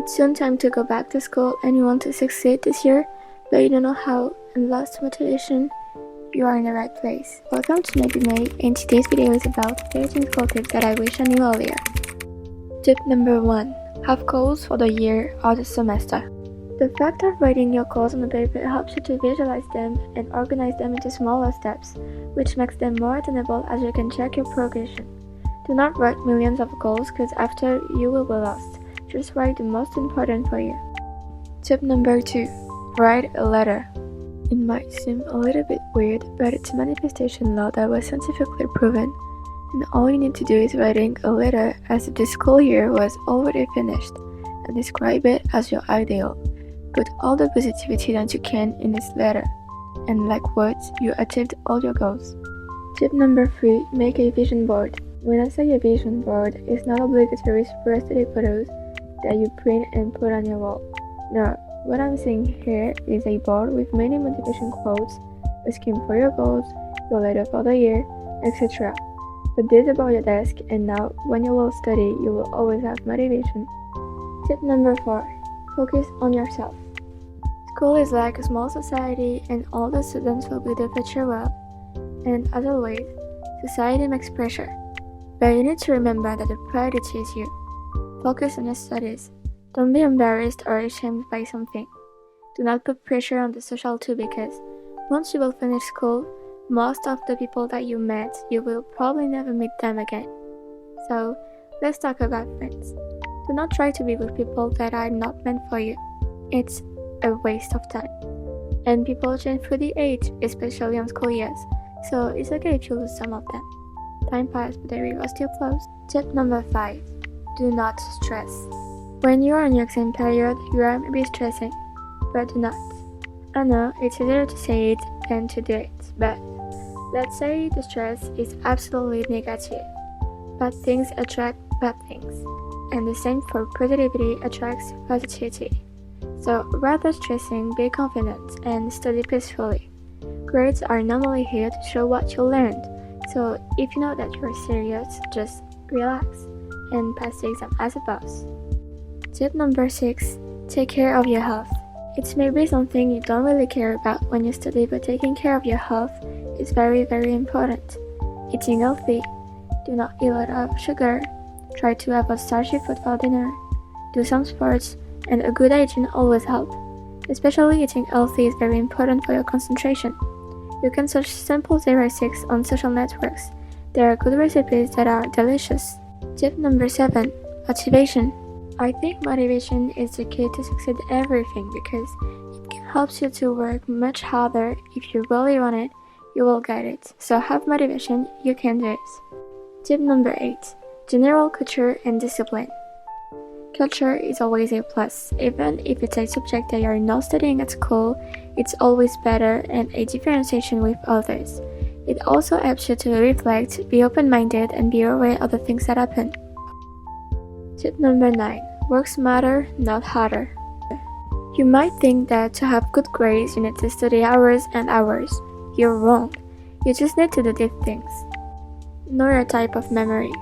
It's soon time to go back to school and you want to succeed this year, but you don't know how and lost motivation. You are in the right place. Welcome to Maybe May, and today's video is about 13 school tips that I wish I knew earlier. Tip number 1. Have goals for the year or the semester. The fact of writing your goals on the paper helps you to visualize them and organize them into smaller steps, which makes them more attainable as you can check your progression. Do not write millions of goals because after you will be lost. Just write the most important for you. Tip number 2. Write a letter. It might seem a little bit weird, but it's a manifestation law that was scientifically proven, and all you need to do is writing a letter as if the school year was already finished, and describe it as your ideal. Put all the positivity that you can in this letter, and like words, you achieved all your goals. Tip number 3. Make a vision board. When I say a vision board, it's not obligatory for aesthetic photos that you print and put on your wall. No, what I'm saying here is a board with many motivation quotes, a scheme for your goals, your letter for the year, etc. Put this above your desk, and now when you will study, you will always have motivation. Tip number 4. Focus on yourself. School is like a small society, and all the students will be the future world. And as always, society makes pressure. But you need to remember that the priority is you. Focus on your studies. Don't be embarrassed or ashamed by something. Do not put pressure on the social too, because once you will finish school, most of the people that you met, you will probably never meet them again. So, let's talk about friends. Do not try to be with people that are not meant for you. It's a waste of time. And people change through the age, especially on school years, so it's okay if you lose some of them. Time passed, but the river still flows. Tip number 5. Do not stress. When you are in your exam period, you are maybe stressing, but do not. I know it's easier to say it than to do it, but let's say the stress is absolutely negative. Bad things attract bad things, and the same for positivity attracts positivity. So rather stressing, be confident and study peacefully. Grades are normally here to show what you learned, so if you know that you're serious, just relax and pass the exam as a boss. Tip number 6. Take care of your health. It's maybe something you don't really care about when you study, but taking care of your health is very, very important. Eating healthy. Do not eat a lot of sugar. Try to have a starchy food for dinner. Do some sports, and a good hygiene always helps. Especially eating healthy is very important for your concentration. You can search Simple 06 on social networks. There are good recipes that are delicious. Tip number 7. Motivation. I think motivation is the key to succeed in everything, because it can help you to work much harder. If you really want it, you will get it. So have motivation, you can do it. Tip number 8. General culture and discipline. Culture is always a plus. Even if it's a subject that you are not studying at school, it's always better and a differentiation with others. It also helps you to reflect, be open-minded, and be aware of the things that happen. Tip number 9. Work smarter, not harder. You might think that to have good grades you need to study hours and hours. You're wrong. You just need to do these things. Know your type of memory.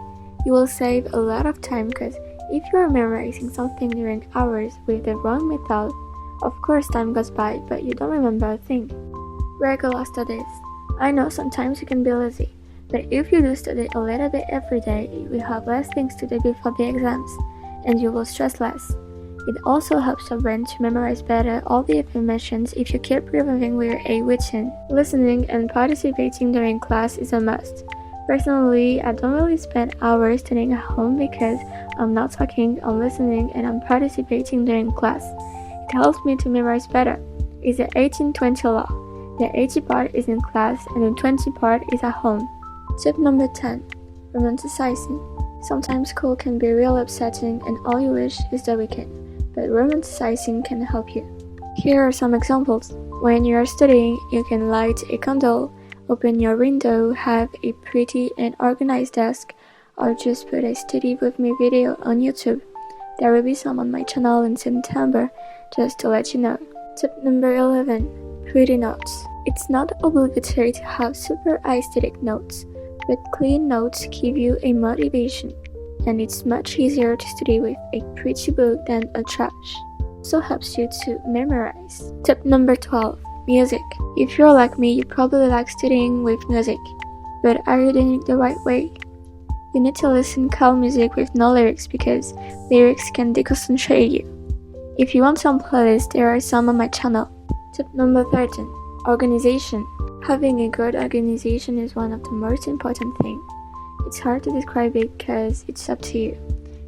You will save a lot of time, because if you are memorizing something during hours with the wrong method, of course time goes by, but you don't remember a thing. Regular studies. I know sometimes you can be lazy, but if you do study a little bit every day, you will have less things to do before the exams, and you will stress less. It also helps your brain to memorize better all the information if you keep reviewing with a routine. Listening and participating during class is a must. Personally, I don't really spend hours studying at home, because I'm not talking, I'm listening, and I'm participating during class. It helps me to memorize better. It's the 18-20 law. The 80 part is in class and the 20 part is at home. Tip number 10. Romanticizing. Sometimes school can be real upsetting and all you wish is the weekend, but romanticizing can help you. Here are some examples. When you are studying, you can light a candle, open your window, have a pretty and organized desk, or just put a study with me video on YouTube. There will be some on my channel in September, just to let you know. Tip number 11. Pretty notes. It's not obligatory to have super aesthetic notes, but clean notes give you a motivation. and it's much easier to study with a pretty book than a trash. Also helps you to memorize. Tip number 12. Music. If you're like me, you probably like studying with music, but are you doing it the right way? You need to listen calm music with no lyrics because lyrics can deconcentrate you. If you want some playlists, there are some on my channel. Tip number 13. Organization. Having a good organization is one of the most important things. It's hard to describe it because it's up to you.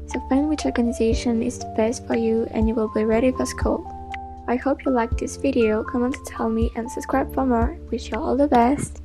So find which organization is the best for you and you will be ready for school. I hope you liked this video, comment to tell me and subscribe for more. Wish you all the best.